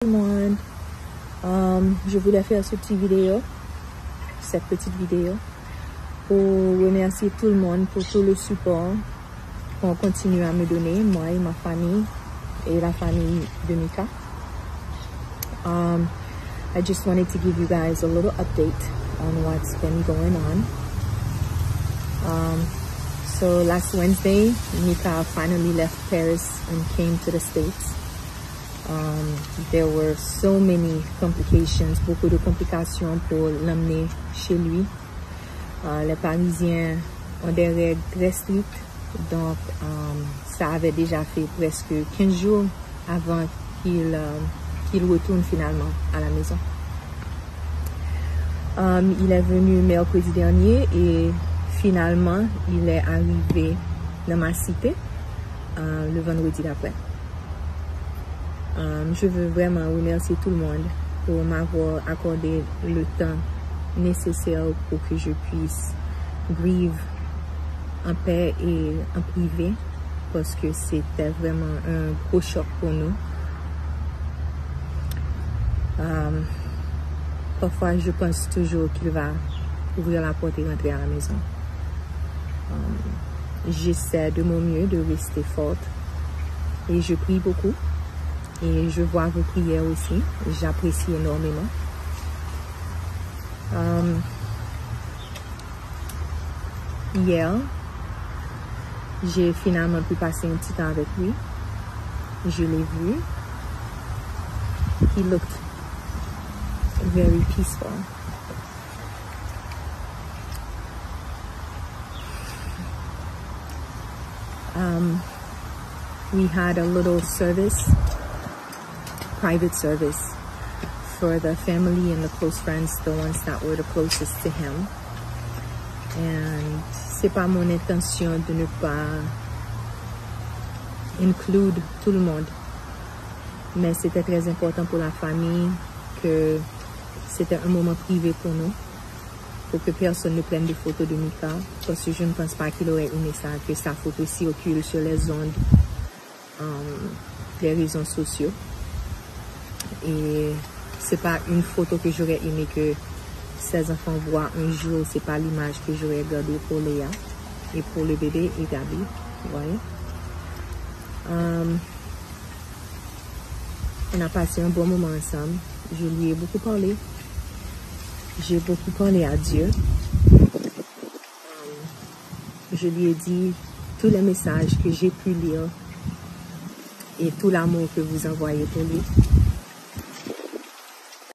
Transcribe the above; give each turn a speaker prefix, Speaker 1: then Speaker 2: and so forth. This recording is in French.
Speaker 1: Tout le monde, je voulais faire cette petite vidéo pour remercier tout le monde pour tout le support qu'on continue à me donner, moi et ma famille et la famille de Mika. I just wanted to give you guys a little update on what's been going on. So last Wednesday, Mika finally left Paris and came to the States. There were so many complications, beaucoup de complications pour l'emmener chez lui. Les Parisiens ont des règles très strictes, donc ça avait déjà fait presque 15 jours avant qu'il retourne finalement à la maison. Il est venu mercredi dernier et finalement il est arrivé dans ma cité le vendredi d'après. Je veux vraiment remercier tout le monde pour m'avoir accordé le temps nécessaire pour que je puisse vivre en paix et en privé, parce que c'était vraiment un gros choc pour nous. Parfois, je pense toujours qu'il va ouvrir la porte et rentrer à la maison. J'essaie de mon mieux de rester forte et je prie beaucoup. Et je vois vos prières aussi. J'apprécie énormément. Hier, j'ai finalement pu passer un petit temps avec lui. Je l'ai vu. He looked very peaceful. We had a little service, private service, for the family and the close friends, the ones that were the closest to him. And c'est pas mon intention de ne pas inclure tout le monde, mais c'était très important pour la famille que c'était un moment privé pour nous, pour que personne ne prenne des photos de Mika, parce que je ne pense pas qu'il aurait aimé ça, que sa photo circule sur les ondes, les réseaux sociaux. Et c'est pas une photo que j'aurais aimé que ces enfants voient un jour. C'est pas l'image que j'aurais gardée pour Léa et pour le bébé et Gabi. Vous voyez? On a passé un bon moment ensemble. Je lui ai beaucoup parlé. J'ai beaucoup parlé à Dieu. Je lui ai dit tous les messages que j'ai pu lire et tout l'amour que vous envoyez pour lui.